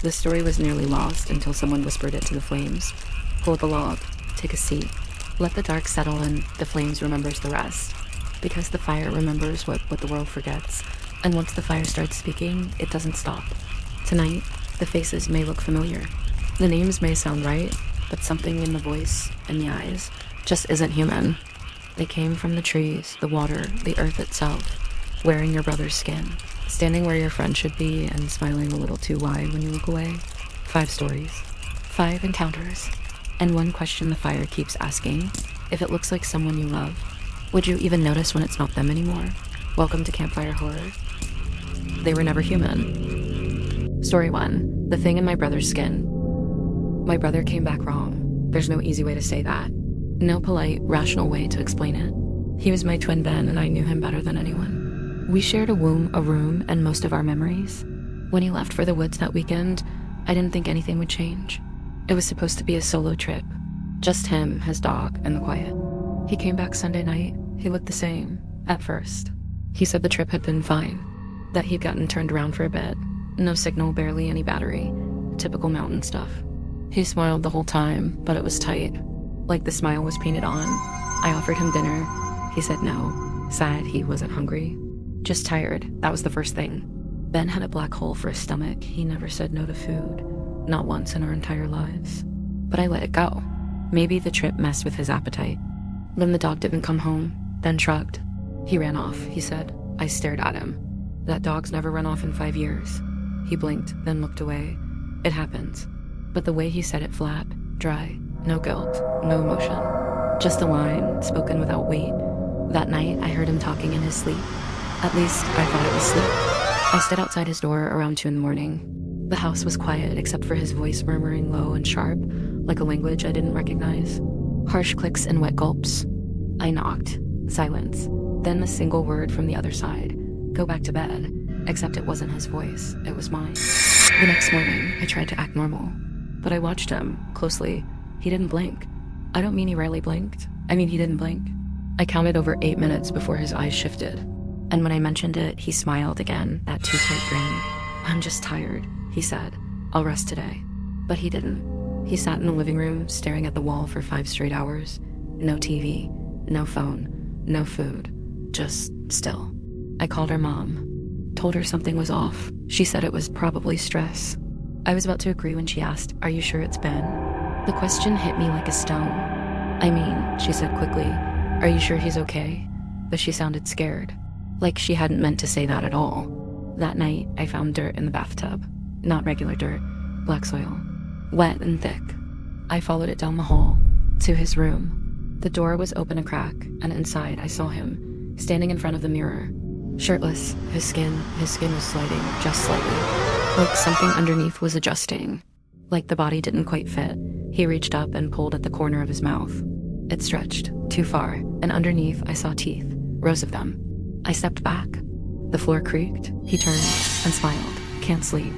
The story was nearly lost until someone whispered it to the flames. Pull the log, take a seat, let the dark settle and the flames remembers the rest. Because the fire remembers what the world forgets. And once the fire starts speaking, it doesn't stop. Tonight, the faces may look familiar. The names may sound right, but something in the voice and the eyes just isn't human. They came from the trees, the water, the earth itself, wearing your brother's skin, standing where your friend should be and smiling a little too wide when you look away. 5 stories, 5 encounters, and one question the fire keeps asking: if it looks like someone you love, would you even notice when it's not them anymore? Welcome to Campfire Horror. They were never human. Story 1. The thing in my brother's skin. My brother came back wrong. There's no easy way to say that. No polite, rational way to explain it. He was my twin Ben, and I knew him better than anyone. We shared a womb, a room, and most of our memories. When he left for the woods that weekend, I didn't think anything would change. It was supposed to be a solo trip. Just him, his dog, and the quiet. He came back Sunday night. He looked the same, at first. He said the trip had been fine, that he'd gotten turned around for a bit. No signal, barely any battery. Typical mountain stuff. He smiled the whole time, but it was tight. Like the smile was painted on. I offered him dinner. He said no. Sad he wasn't hungry. Just tired, that was the first thing. Ben had a black hole for his stomach. He never said no to food. Not once in our entire lives. But I let it go. Maybe the trip messed with his appetite. Then the dog didn't come home, then shrugged. He ran off, he said. I stared at him. That dog's never run off in 5 years. He blinked, then looked away. It happens. But the way he said it flat, dry, no guilt, no emotion. Just a line, spoken without weight. That night, I heard him talking in his sleep. At least, I thought it was sleep. I stood outside his door around 2 a.m. The house was quiet except for his voice murmuring low and sharp, like a language I didn't recognize. Harsh clicks and wet gulps. I knocked. Silence. Then a single word from the other side. Go back to bed. Except it wasn't his voice, it was mine. The next morning, I tried to act normal. But I watched him, closely. He didn't blink. I don't mean he rarely blinked. I mean he didn't blink. I counted over 8 minutes before his eyes shifted. And when I mentioned it, he smiled again, that too tight grin. I'm just tired, he said. I'll rest today. But he didn't. He sat in the living room, staring at the wall for 5 straight hours. No TV, no phone, no food. Just still. I called her mom. Told her something was off. She said it was probably stress. I was about to agree when she asked, "Are you sure it's Ben?" The question hit me like a stone. I mean, she said quickly, "Are you sure he's okay?" But she sounded scared. Like she hadn't meant to say that at all. That night, I found dirt in the bathtub. Not regular dirt, black soil. Wet and thick. I followed it down the hall, to his room. The door was open a crack, and inside I saw him, standing in front of the mirror. Shirtless, his skin was sliding, just slightly. Like something underneath was adjusting. Like the body didn't quite fit. He reached up and pulled at the corner of his mouth. It stretched, too far, and underneath I saw teeth, rows of them. I stepped back. The floor creaked. He turned and smiled. Can't sleep.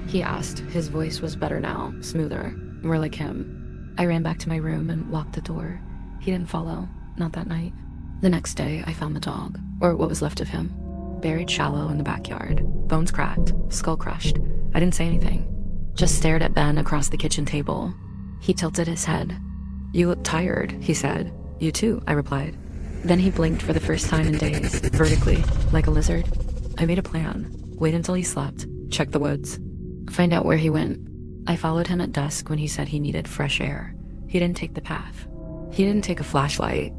He asked. His voice was better now, smoother, more like him. I ran back to my room and locked the door. He didn't follow, not that night. The next day, I found the dog, or what was left of him, buried shallow in the backyard, bones cracked, skull crushed. I didn't say anything, just stared at Ben across the kitchen table. He tilted his head. "You look tired," he said. "You too," I replied. Then he blinked for the first time in days, vertically, like a lizard. I made a plan. Wait until he slept, check the woods, find out where he went. I followed him at dusk when he said he needed fresh air. He didn't take the path. He didn't take a flashlight.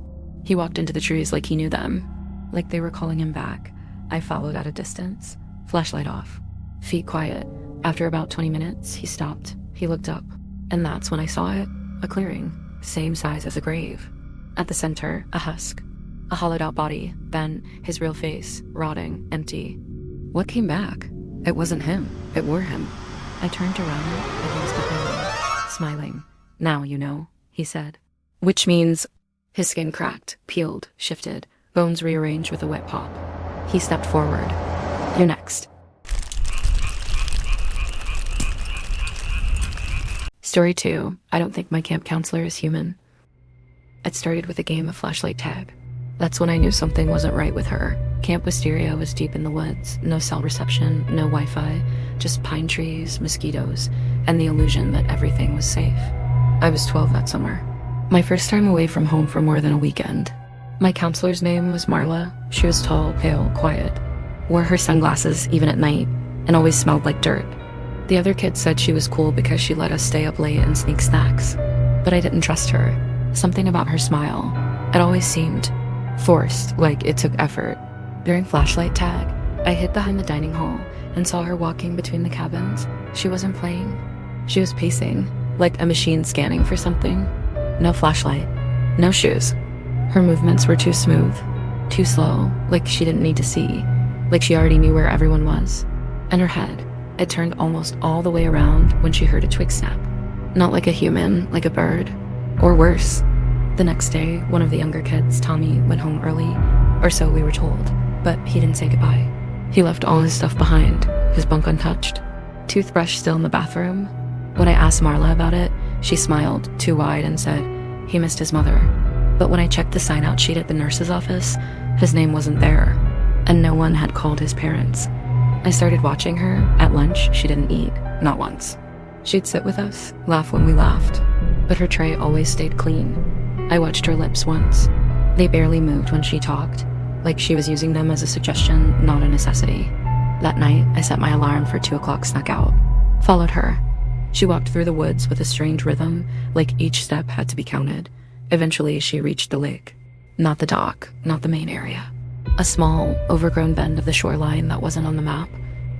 He walked into the trees like he knew them, like they were calling him back. I followed at a distance, flashlight off, feet quiet. After about 20 minutes, he stopped. He looked up, and that's when I saw it, a clearing, same size as a grave. At the center, a husk, a hollowed out body, then his real face, rotting, empty. What came back? It wasn't him, it were him. I turned around, and he was behind me, smiling. "Now you know," he said. Which means his skin cracked, peeled, shifted, bones rearranged with a wet pop. He stepped forward. "You're next." Story 2. I don't think my camp counselor is human. It started with a game of flashlight tag. That's when I knew something wasn't right with her. Camp Wisteria was deep in the woods, no cell reception, no Wi-Fi, just pine trees, mosquitoes, and the illusion that everything was safe. I was 12 that summer. My first time away from home for more than a weekend. My counselor's name was Marla. She was tall, pale, quiet, wore her sunglasses even at night, and always smelled like dirt. The other kids said she was cool because she let us stay up late and sneak snacks. But I didn't trust her. Something about her smile. It always seemed forced, like it took effort. During flashlight tag, I hid behind the dining hall and saw her walking between the cabins. She wasn't playing. She was pacing, like a machine scanning for something. No flashlight, no shoes. Her movements were too smooth, too slow, like she didn't need to see, like she already knew where everyone was. And her head, it turned almost all the way around when she heard a twig snap. Not like a human, like a bird. Or worse. The next day, one of the younger kids, Tommy, went home early, or so we were told, but he didn't say goodbye. He left all his stuff behind, his bunk untouched. Toothbrush still in the bathroom. When I asked Marla about it, she smiled, too wide, and said he missed his mother. But when I checked the sign-out sheet at the nurse's office, his name wasn't there, and no one had called his parents. I started watching her. At lunch, she didn't eat, not once. She'd sit with us, laugh when we laughed, but her tray always stayed clean. I watched her lips once. They barely moved when she talked, like she was using them as a suggestion, not a necessity. That night, I set my alarm for 2 o'clock, snuck out. Followed her. She walked through the woods with a strange rhythm, like each step had to be counted. Eventually, she reached the lake. Not the dock, not the main area. A small, overgrown bend of the shoreline that wasn't on the map,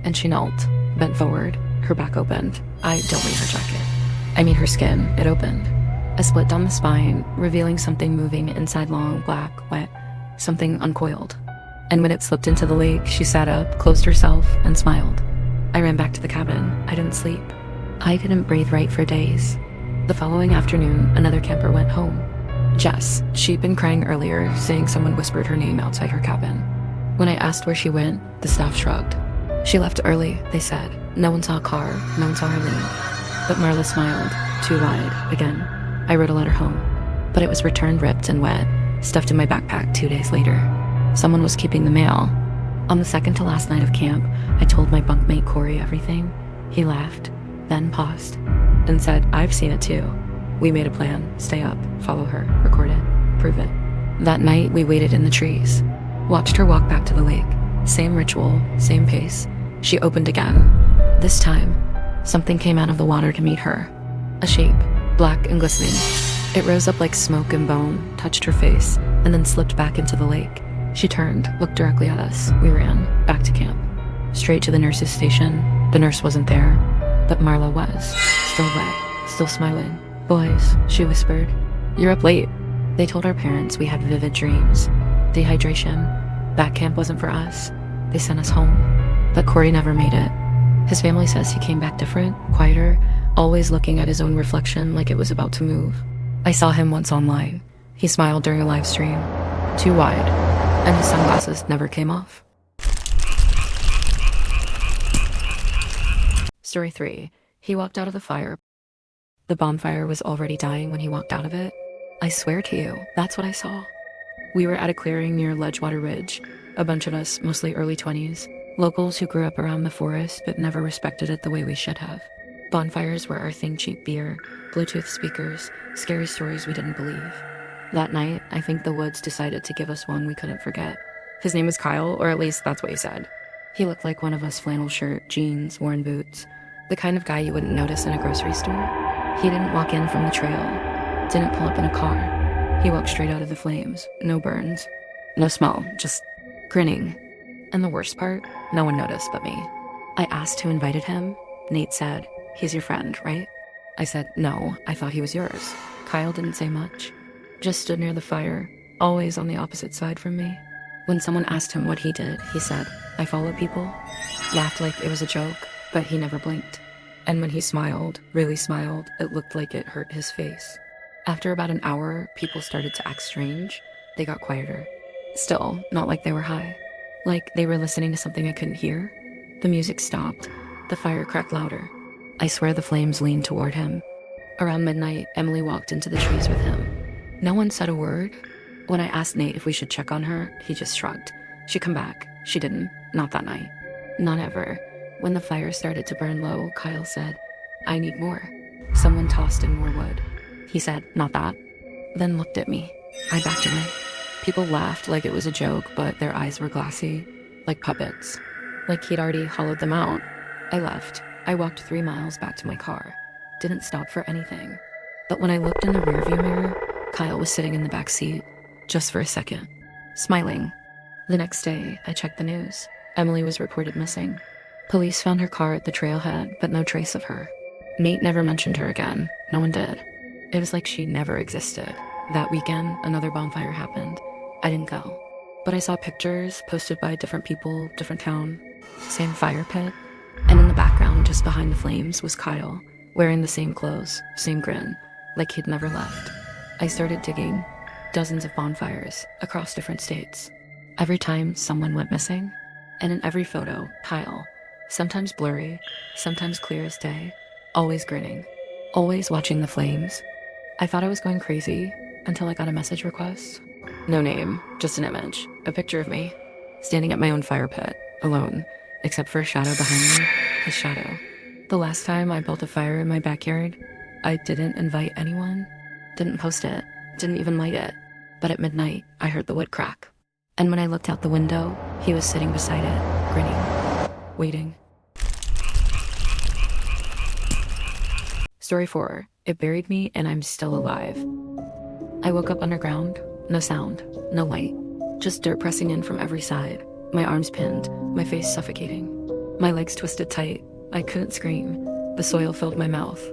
and she knelt, bent forward, her back opened. I don't mean her jacket. I mean her skin, it opened. A split down the spine, revealing something moving inside long, black, wet, something uncoiled. And when it slipped into the lake, she sat up, closed herself, and smiled. I ran back to the cabin. I didn't sleep. I didn't breathe right for days. The following afternoon, another camper went home. Jess. She'd been crying earlier, saying someone whispered her name outside her cabin. When I asked where she went, the staff shrugged. She left early, they said. No one saw a car, no one saw her leave. But Marla smiled, too wide, again. I wrote a letter home, but it was returned ripped and wet, stuffed in my backpack 2 days later. Someone was keeping the mail. On the second to last night of camp, I told my bunkmate Corey everything. He laughed, then paused, and said, I've seen it too. We made a plan, stay up, follow her, record it, prove it. That night, we waited in the trees, watched her walk back to the lake. Same ritual, same pace. She opened again. This time, something came out of the water to meet her. A shape, black and glistening. It rose up like smoke and bone, touched her face, and then slipped back into the lake. She turned, looked directly at us. We ran, back to camp. Straight to the nurse's station. The nurse wasn't there, but Marla was. Still wet, still smiling. Boys, she whispered. You're up late. They told our parents we had vivid dreams. Dehydration. That camp wasn't for us. They sent us home. But Corey never made it. His family says he came back different, quieter, always looking at his own reflection like it was about to move. I saw him once online. He smiled during a live stream. Too wide. And his sunglasses never came off. Story 3. He walked out of the fire. The bonfire was already dying when he walked out of it. I swear to you, that's what I saw. We were at a clearing near Ledgewater Ridge. A bunch of us, mostly early 20s. Locals who grew up around the forest but never respected it the way we should have. Bonfires were our thing, cheap beer, Bluetooth speakers, scary stories we didn't believe. That night, I think the woods decided to give us one we couldn't forget. His name was Kyle, or at least that's what he said. He looked like one of us, flannel shirt, jeans, worn boots. The kind of guy you wouldn't notice in a grocery store. He didn't walk in from the trail, didn't pull up in a car. He walked straight out of the flames, no burns, no smell, just grinning. And the worst part, no one noticed but me. I asked who invited him. Nate said, he's your friend, right? I said, no, I thought he was yours. Kyle didn't say much, just stood near the fire, always on the opposite side from me. When someone asked him what he did, he said, I follow people, laughed like it was a joke, but he never blinked. And when he smiled, really smiled, it looked like it hurt his face. After about an hour, people started to act strange. They got quieter. Still, not like they were high. Like they were listening to something I couldn't hear. The music stopped. The fire cracked louder. I swear the flames leaned toward him. Around midnight, Emily walked into the trees with him. No one said a word. When I asked Nate if we should check on her, he just shrugged. She'd come back. She didn't. Not that night. Not ever. When the fire started to burn low, Kyle said, "I need more." Someone tossed in more wood. He said, "Not that." Then looked at me. I backed away. People laughed like it was a joke, but their eyes were glassy, like puppets. Like he'd already hollowed them out. I left. I walked 3 miles back to my car. Didn't stop for anything. But when I looked in the rearview mirror, Kyle was sitting in the back seat, just for a second, smiling. The next day, I checked the news. Emily was reported missing. Police found her car at the trailhead, but no trace of her. Nate never mentioned her again. No one did. It was like she never existed. That weekend, another bonfire happened. I didn't go. But I saw pictures posted by different people, different town. Same fire pit. And in the background, just behind the flames, was Kyle, wearing the same clothes, same grin, like he'd never left. I started digging. Dozens of bonfires, across different states. Every time someone went missing. And in every photo, Kyle, sometimes blurry, sometimes clear as day, always grinning, always watching the flames. I thought I was going crazy until I got a message request. No name, just an image, a picture of me, standing at my own fire pit, alone, except for a shadow behind me, his shadow. The last time I built a fire in my backyard, I didn't invite anyone, didn't post it, didn't even light it. But at midnight, I heard the wood crack. And when I looked out the window, he was sitting beside it, grinning, waiting. Story 4. It buried me and I'm still alive. I woke up underground. No sound, no light. Just dirt pressing in from every side. My arms pinned, my face suffocating. My legs twisted tight. I couldn't scream. The soil filled my mouth.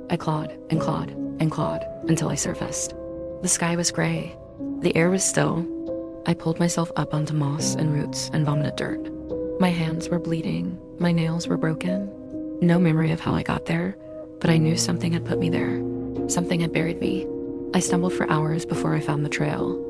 I clawed and clawed and clawed until I surfaced. The sky was gray. The air was still. I pulled myself up onto moss and roots and vomited dirt. My hands were bleeding. My nails were broken. No memory of how I got there, but I knew something had put me there. Something had buried me. I stumbled for hours before I found the trail.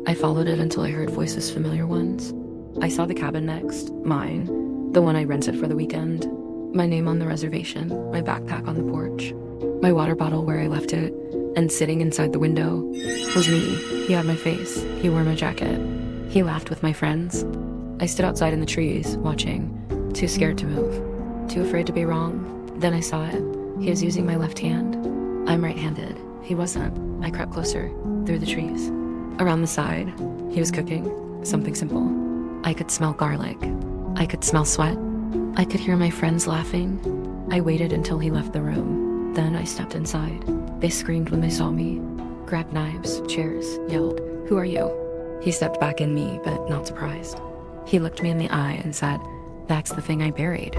I followed it until I heard voices, familiar ones. I saw the cabin next, mine, the one I rented for the weekend. My name on the reservation, my backpack on the porch, my water bottle where I left it, and sitting inside the window was me. He had my face. He wore my jacket. He laughed with my friends. I stood outside in the trees, watching, too scared to move, too afraid to be wrong. Then I saw it. He was using my left hand. I'm right-handed. He wasn't. I crept closer, through the trees. Around the side, he was cooking, something simple. I could smell garlic. I could smell sweat. I could hear my friends laughing. I waited until he left the room. Then I stepped inside. They screamed when they saw me, grabbed knives, chairs, yelled, "Who are you?" He stepped back in me, but not surprised. He looked me in the eye and said, "That's the thing I buried."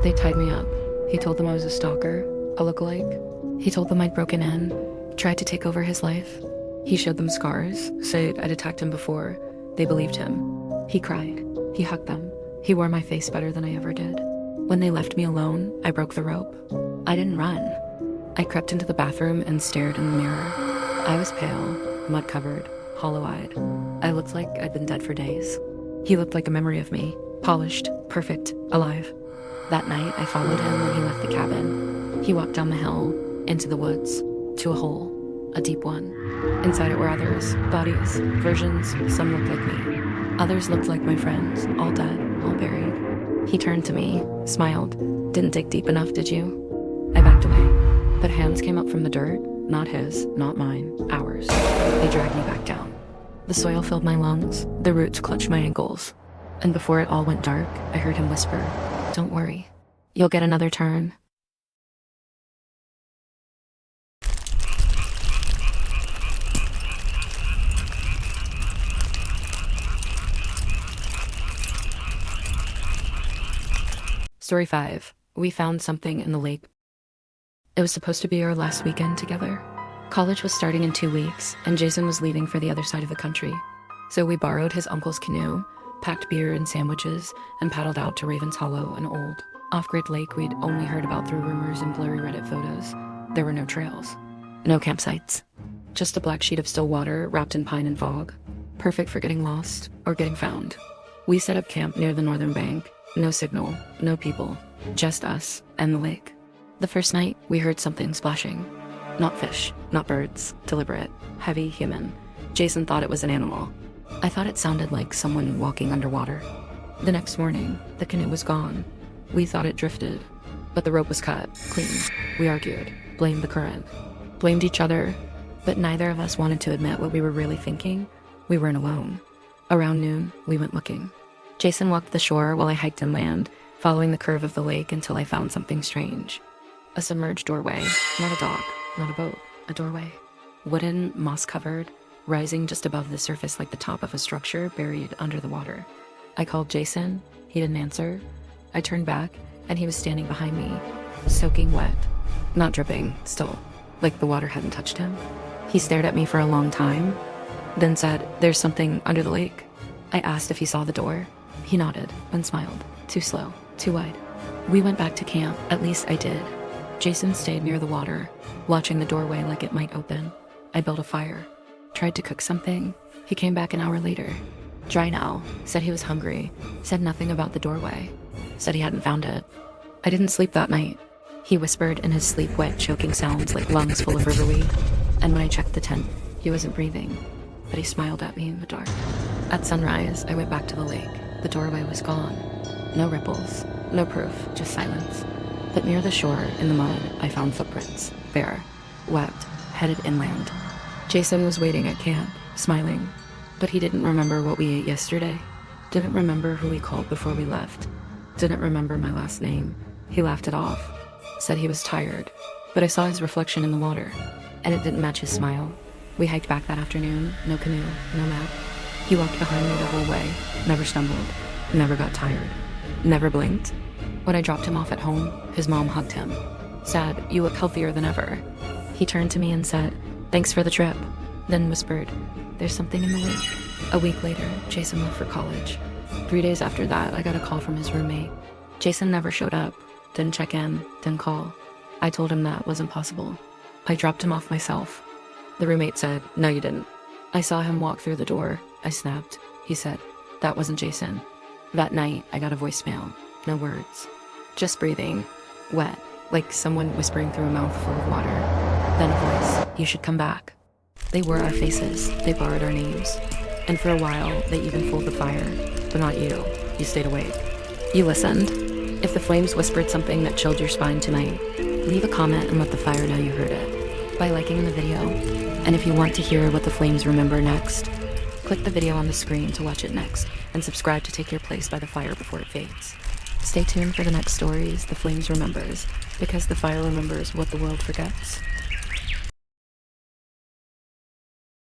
They tied me up. He told them I was a stalker, a lookalike. He told them I'd broken in, tried to take over his life. He showed them scars, said I'd attacked him before. They believed him. He cried. He hugged them. He wore my face better than I ever did. When they left me alone, I broke the rope. I didn't run. I crept into the bathroom and stared in the mirror. I was pale, mud-covered, hollow-eyed. I looked like I'd been dead for days. He looked like a memory of me, polished, perfect, alive. That night, I followed him when he left the cabin. He walked down the hill, into the woods, to a hole, a deep one. Inside it were others, bodies, versions. Some looked like me. Others looked like my friends, all dead, all buried. He turned to me, smiled. "Didn't dig deep enough, did you?" I backed away. But hands came up from the dirt, not his, not mine, ours. They dragged me back down. The soil filled my lungs, the roots clutched my ankles. And before it all went dark, I heard him whisper, "Don't worry, you'll get another turn." Story 5. We found something in the lake. It was supposed to be our last weekend together. College was starting in 2 weeks, and Jason was leaving for the other side of the country. So we borrowed his uncle's canoe, packed beer and sandwiches, and paddled out to Raven's Hollow, an old, off-grid lake we'd only heard about through rumors and blurry Reddit photos. There were no trails, no campsites, just a black sheet of still water wrapped in pine and fog, perfect for getting lost or getting found. We set up camp near the northern bank. No signal, no people, just us and the lake. The first night, we heard something splashing. Not fish, not birds, deliberate, heavy, human. Jason thought it was an animal. I thought it sounded like someone walking underwater. The next morning, the canoe was gone. We thought it drifted, but the rope was cut, clean. We argued, blamed the current, blamed each other, but neither of us wanted to admit what we were really thinking. We weren't alone. Around noon, we went looking. Jason walked the shore while I hiked inland, following the curve of the lake until I found something strange. A submerged doorway, not a dock, not a boat, a doorway. Wooden, moss-covered, rising just above the surface like the top of a structure buried under the water. I called Jason. He didn't answer. I turned back, and he was standing behind me, soaking wet. Not dripping, still, like the water hadn't touched him. He stared at me for a long time, then said, "There's something under the lake." I asked if he saw the door. He nodded and smiled. Too slow, too wide. We went back to camp, at least I did. Jason stayed near the water, watching the doorway like it might open. I built a fire, tried to cook something. He came back an hour later. Dry now, said he was hungry, said nothing about the doorway, said he hadn't found it. I didn't sleep that night. He whispered in his sleep wet, choking sounds like lungs full of riverweed. And when I checked the tent, he wasn't breathing, but he smiled at me in the dark. At sunrise, I went back to the lake. The doorway was gone. No ripples, no proof, just silence. But near the shore, in the mud, I found footprints, bare, wet, headed inland. Jason was waiting at camp, smiling, but he didn't remember what we ate yesterday. Didn't remember who we called before we left. Didn't remember my last name. He laughed it off, said he was tired, but I saw his reflection in the water, and it didn't match his smile. We hiked back that afternoon, no canoe, no map. He walked behind me the whole way, never stumbled, never got tired, never blinked. When I dropped him off at home, his mom hugged him, said, "You look healthier than ever." He turned to me and said, "Thanks for the trip," then whispered, "There's something in the lake." A week later, Jason left for college. 3 days after that, I got a call from his roommate. Jason never showed up, didn't check in, didn't call. I told him that was impossible. I dropped him off myself. The roommate said, "No, you didn't." I saw him walk through the door. I snapped. He said, "That wasn't Jason." That night, I got a voicemail. No words. Just breathing. Wet, like someone whispering through a mouthful of water. Then a voice, "You should come back." They wore our faces. They borrowed our names. And for a while, they even fooled the fire. But not you. You stayed awake. You listened. If the flames whispered something that chilled your spine tonight, leave a comment and let the fire know you heard it by liking the video. And if you want to hear what the flames remember next, click the video on the screen to watch it next, and subscribe to take your place by the fire before it fades. Stay tuned for the next stories the flames remembers, because the fire remembers what the world forgets.